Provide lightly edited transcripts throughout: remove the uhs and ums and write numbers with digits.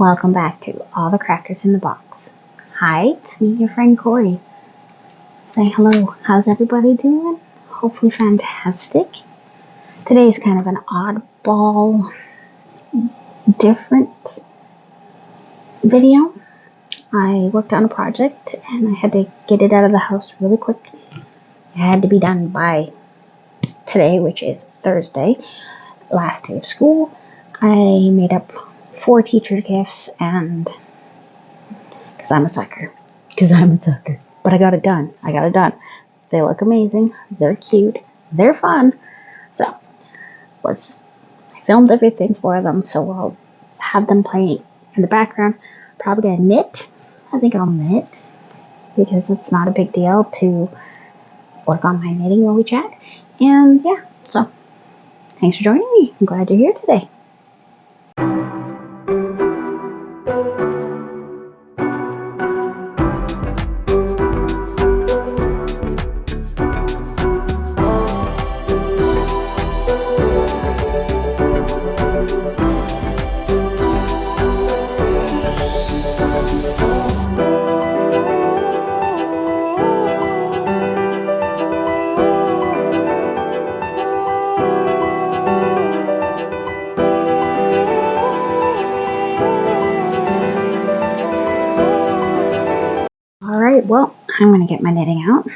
Welcome back to All the Crackers in the Box. Hi, it's me, your friend Corey. Say hello. How's everybody doing? Hopefully fantastic. Today's kind of an oddball, different video. I worked on a project and I had to get it out of the house really quick. It had to be done by today, which is Thursday, last day of school. I made up 4 teacher gifts and because I'm a sucker. But I got it done. They look amazing. They're cute. They're fun. So, I filmed everything for them, so I'll have them playing in the background. Probably gonna knit. I think I'll knit because it's not a big deal to work on my knitting while we chat. And yeah, so thanks for joining me. I'm glad you're here today. Alright, well, I'm going to get my knitting out.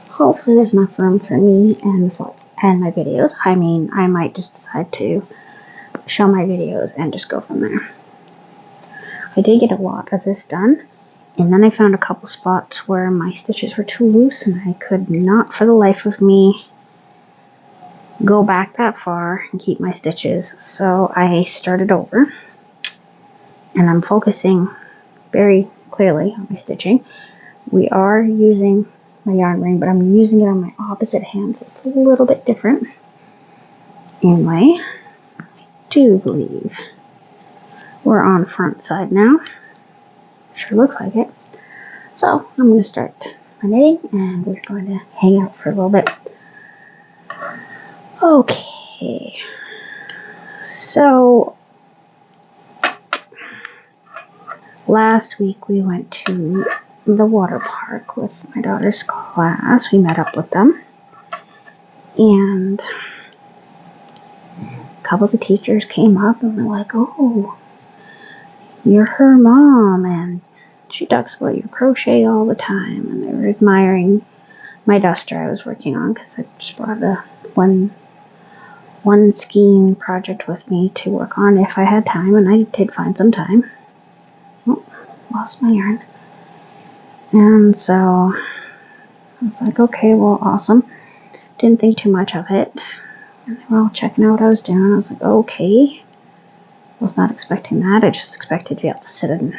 Hopefully there's enough room for me and my videos. I mean, I might just decide to show my videos and just go from there. I did get a lot of this done, and then I found a couple spots where my stitches were too loose and I could not for the life of me go back that far and keep my stitches. So I started over, and I'm focusing very clearly on my stitching. We are using my yarn ring, but I'm using it on my opposite hand, so it's a little bit different. Anyway, I do believe we're on front side now. Sure looks like it. So I'm going to start my knitting and we're going to hang out for a little bit. Okay. So last week we went to the water park with my daughter's class. We met up with them. And a couple of the teachers came up and were like, "Oh, you're her mom, and she talks about your crochet all the time." And they were admiring my duster I was working on because I just brought a one skein project with me to work on if I had time, and I did find some time. Oh, lost my yarn. And so I was like, okay, well, awesome. Didn't think too much of it. And they were all checking out what I was doing. I was like, okay. Was not expecting that. I just expected to be able to sit and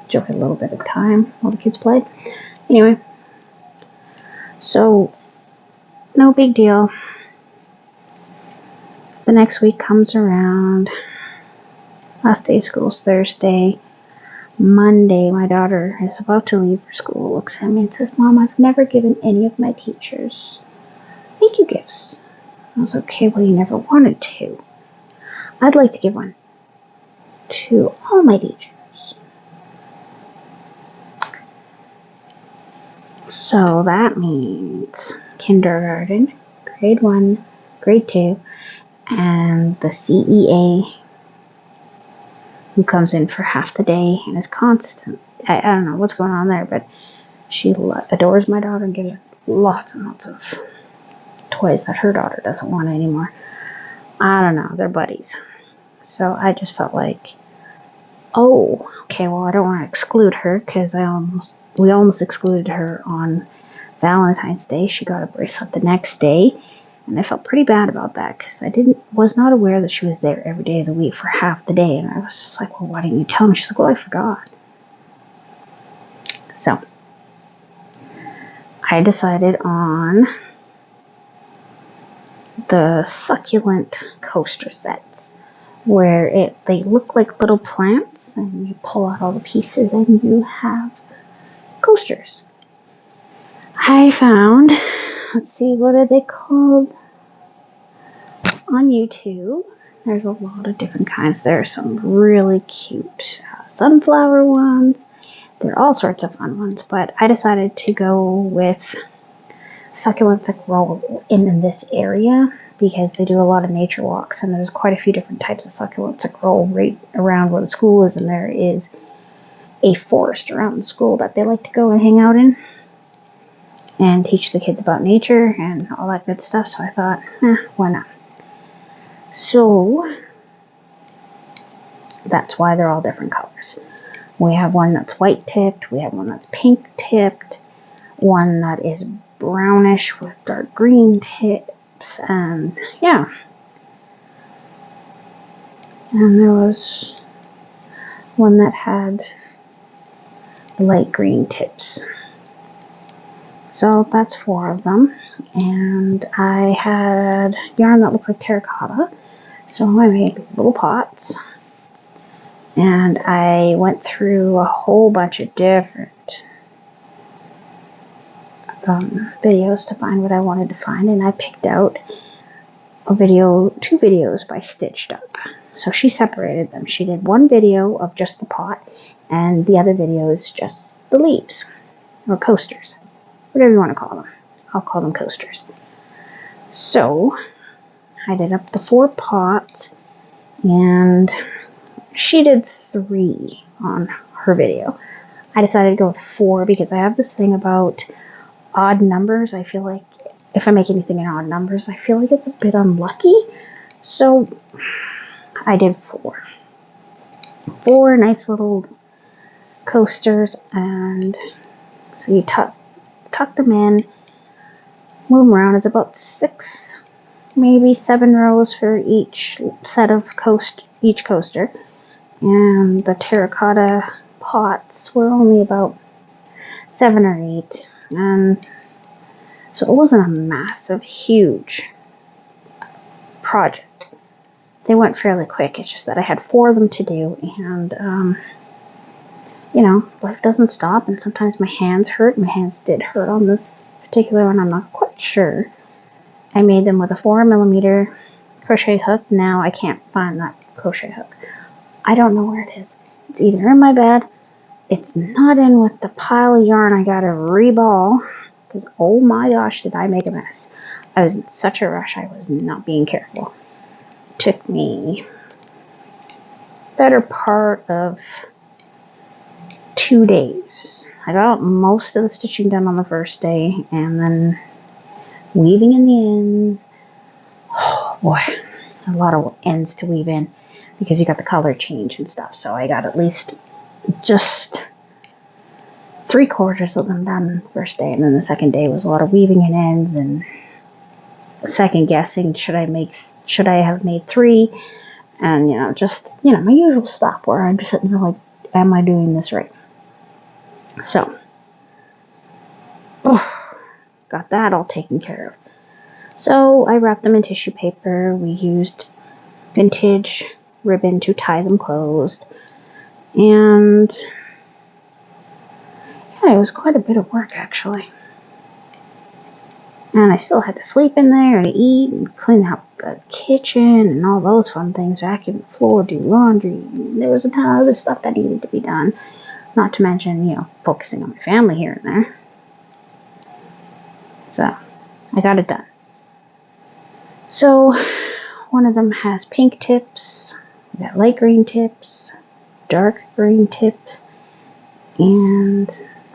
enjoy a little bit of time while the kids played. Anyway, so no big deal. The next week comes around. Last day of school is Thursday. Monday, my daughter is about to leave for school, looks at me and says, "Mom, I've never given any of my teachers thank you gifts." I was like, okay, well, you never wanted to. I'd like to give one to all my teachers. So that means kindergarten, grade 1, grade 2, and the CEA, who comes in for half the day and is constant. I don't know what's going on there, but she adores my daughter and gives her lots and lots of toys that her daughter doesn't want anymore. I don't know, they're buddies. So I just felt like, oh, okay, well, I don't want to exclude her because we almost excluded her on Valentine's Day. She got a bracelet the next day, and I felt pretty bad about that because I was not aware that she was there every day of the week for half the day, and I was just like, well, why didn't you tell me? She's like, well, I forgot. So I decided on the Succulent Coaster sets, where they look like little plants, and you pull out all the pieces and you have coasters. I found, let's see, what are they called on YouTube? There's a lot of different kinds. There are some really cute sunflower ones. There are all sorts of fun ones, but I decided to go with succulents that grow in this area because they do a lot of nature walks, and there's quite a few different types of succulents that grow right around where the school is, and there is a forest around the school that they like to go and hang out in and teach the kids about nature and all that good stuff. So I thought, why not? So that's why they're all different colors. We have one that's white tipped, we have one that's pink tipped, one that is brownish with dark green tips, and yeah. And there was one that had light green tips. So that's 4 of them. And I had yarn that looked like terracotta, so I made little pots. And I went through a whole bunch of different videos to find what I wanted to find, and I picked out two videos by Stitched Up. So she separated them. She did one video of just the pot, and the other video is just the leaves, or coasters, whatever you want to call them. I'll call them coasters. So I did up the 4 pots, and she did 3 on her video. I decided to go with 4 because I have this thing about odd numbers. I feel like if I make anything in odd numbers, I feel like it's a bit unlucky. So I did 4. 4 nice little coasters, and so you tuck them in, move them around. It's about 6, maybe 7 rows for each set of each coaster. And the terracotta pots were only about 7 or 8, and so it wasn't a massive, huge project. They went fairly quick. It's just that I had 4 of them to do, and life doesn't stop, and sometimes my hands hurt. My hands did hurt on this particular one. I'm not quite sure. I made them with a 4mm crochet hook. Now I can't find that crochet hook. I don't know where it is. It's either in my bed, it's not in with the pile of yarn I gotta reball, because oh my gosh, did I make a mess. I was in such a rush, I was not being careful. It took me better part of 2 days. I got most of the stitching done on the first day, and then weaving in the ends. Oh boy, a lot of ends to weave in, because you got the color change and stuff. So I got at least just 3/4 of them done first day, and then the second day was a lot of weaving in ends and second guessing. Should I have made 3? And my usual stuff where I'm just sitting there like, am I doing this right? So, got that all taken care of. So I wrapped them in tissue paper. We used vintage ribbon to tie them closed, and yeah, it was quite a bit of work actually. And I still had to sleep in there and eat and clean out the kitchen and all those fun things, vacuum the floor, do laundry. There was a ton of other stuff that needed to be done, not to mention focusing on my family here and there. So I got it done. So one of them has pink tips, we got light green tips, dark green tips, and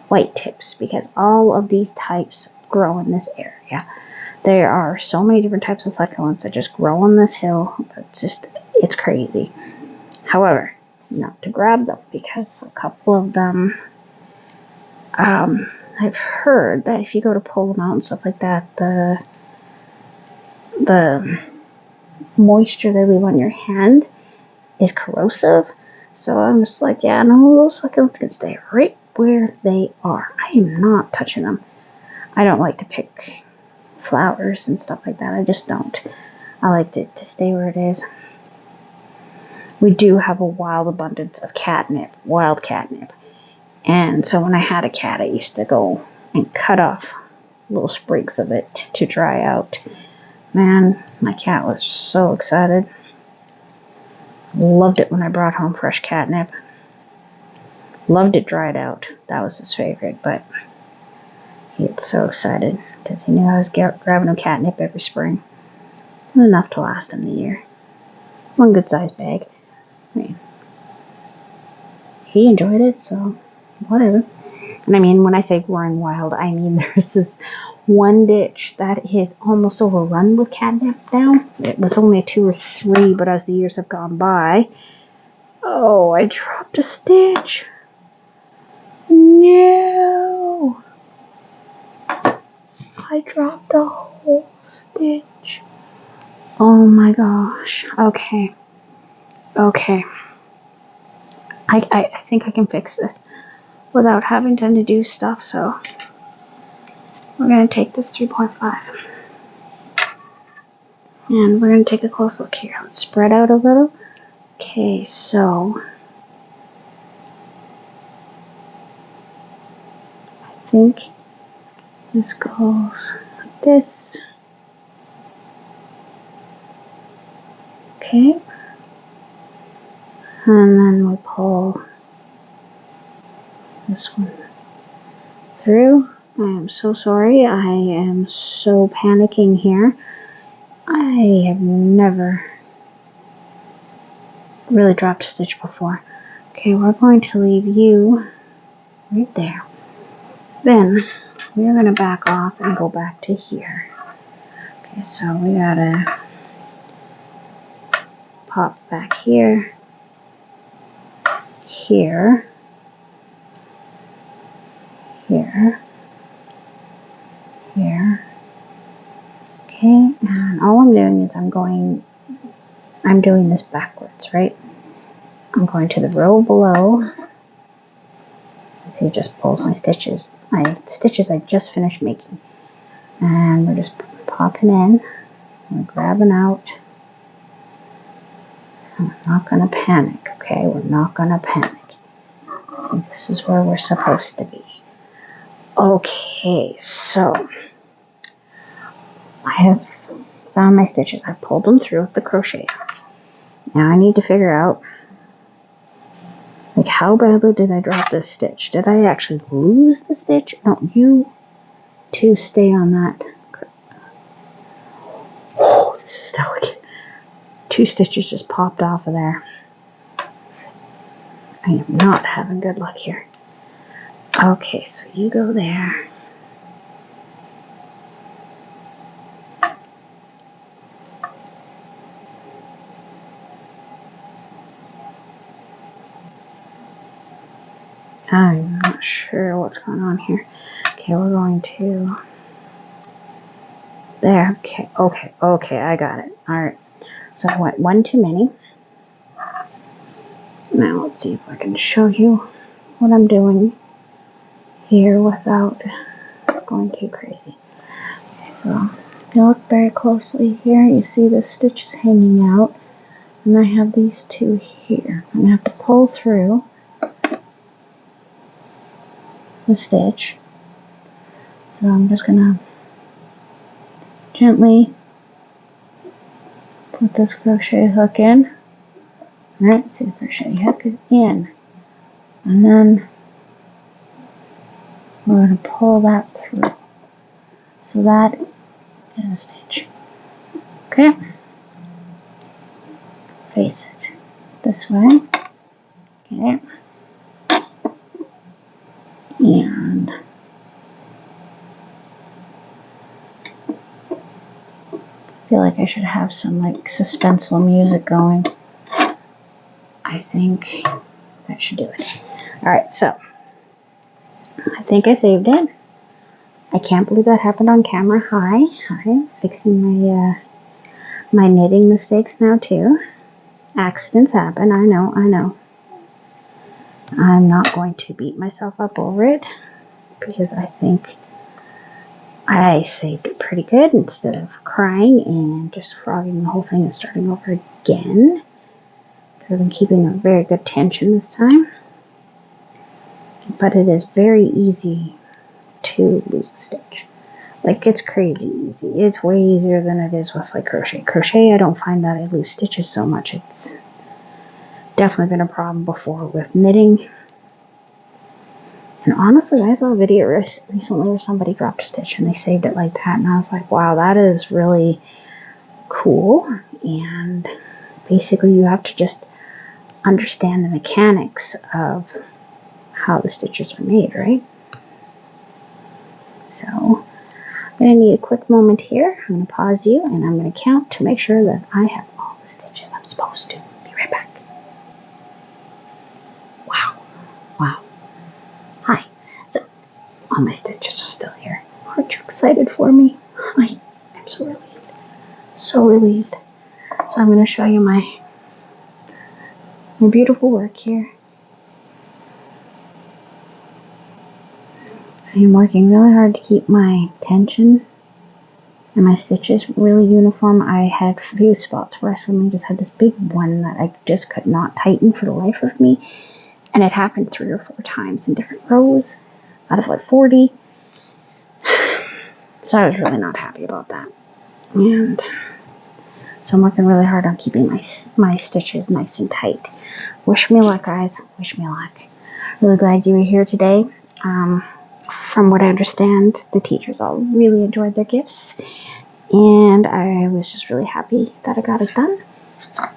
white tips, because all of these types grow in this area. There are so many different types of succulents that just grow on this hill. It's crazy. However, not to grab them, because a couple of them, I've heard that if you go to pull them out and stuff like that, the moisture they leave on your hand is corrosive. So I'm just like, yeah, no, those succulents can stay right where they are. I am not touching them. I don't like to pick flowers and stuff like that. I just don't. I like it to stay where it is. We do have a wild abundance of wild catnip. And so when I had a cat, I used to go and cut off little sprigs of it to dry out. Man, my cat was so excited. Loved it when I brought home fresh catnip. Loved it dried out. That was his favorite, but he gets so excited because he knew I was grabbing him catnip every spring. Enough to last him the year. One good sized bag. I mean, he enjoyed it, so whatever. And I mean, when I say growing wild, I mean there's this one ditch that is almost overrun with catnip now. It was only 2 or 3, but as the years have gone by, oh, I dropped a stitch. No! I dropped a whole stitch. Oh my gosh. Okay. I think I can fix this without having to undo stuff, so we're going to take this 3.5 and we're going to take a close look here. Let's spread out a little. Okay, so I think this goes like this. Okay. And then we pull this one through. I am so sorry. I am so panicking here. I have never really dropped a stitch before. Okay, we're going to leave you right there. Then we're going to back off and go back to here. Okay, so we gotta pop back here, here, here, here. Okay, and all I'm doing is I'm doing this backwards, right? I'm going to the row below. See, it just pulls my stitches I just finished making. And we're just popping in, we're grabbing out. And we're not gonna panic, okay? We're not gonna panic. This is where we're supposed to be. Okay, so I have found my stitches. I pulled them through with the crochet. Now I need to figure out, like, how badly did I drop this stitch? Did I actually lose the stitch? No, you two stay on that. Oh, this is delicate. 2 stitches just popped off of there. I am not having good luck here. Okay, so you go there. I'm not sure what's going on here. Okay, we're going to... There, okay, I got it. Alright, so I went 1 too many. Now let's see if I can show you what I'm doing here without going too crazy. Okay, so if you look very closely here, you see the stitches hanging out, and I have these 2 here. I'm going to have to pull through the stitch. So I'm just going to gently put this crochet hook in. Alright, see, the crochet hook is in. And then we're going to pull that through. So that is a stitch. Okay? Face it this way. Okay. And I feel like I should have some like suspenseful music going. I think that should do it. Alright, so I think I saved it. I can't believe that happened on camera. Hi, fixing my my knitting mistakes now too. Accidents happen, I know. I'm not going to beat myself up over it because I think I saved it pretty good instead of crying and just frogging the whole thing and starting over again. Because I've been keeping a very good tension this time. But it is very easy to lose a stitch. Like, it's crazy easy. It's way easier than it is with like crochet. Crochet, I don't find that I lose stitches so much. definitely been a problem before with knitting. And honestly, I saw a video recently where somebody dropped a stitch and they saved it like that. And I was like, wow, that is really cool. And basically you have to just understand the mechanics of how the stitches are made, right? So I'm going to need a quick moment here. I'm going to pause you and I'm going to count to make sure that I have all the stitches I'm supposed to. Be right back. Wow. Wow. Hi. So all my stitches are still here. Aren't you excited for me? I am so relieved. So relieved. So I'm going to show you my beautiful work here. I am working really hard to keep my tension and my stitches really uniform. I had a few spots where I suddenly just had this big one that I just could not tighten for the life of me. And it happened 3 or 4 times in different rows out of like 40. So I was really not happy about that. And so I'm working really hard on keeping my stitches nice and tight. Wish me luck, guys. Wish me luck. Really glad you were here today. From what I understand, the teachers all really enjoyed their gifts. And I was just really happy that I got it done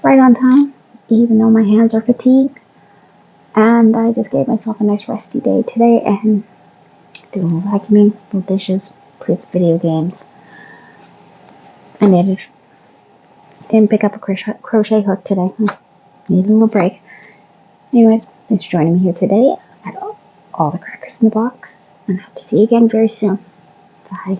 right on time, even though my hands are fatigued. And I just gave myself a nice resty day today and did a little vacuuming, little dishes, played some video games. I didn't pick up a crochet hook today. Needed a little break. Anyways, thanks for joining me here today at all the crackers in the box. And I hope to see you again very soon. Bye.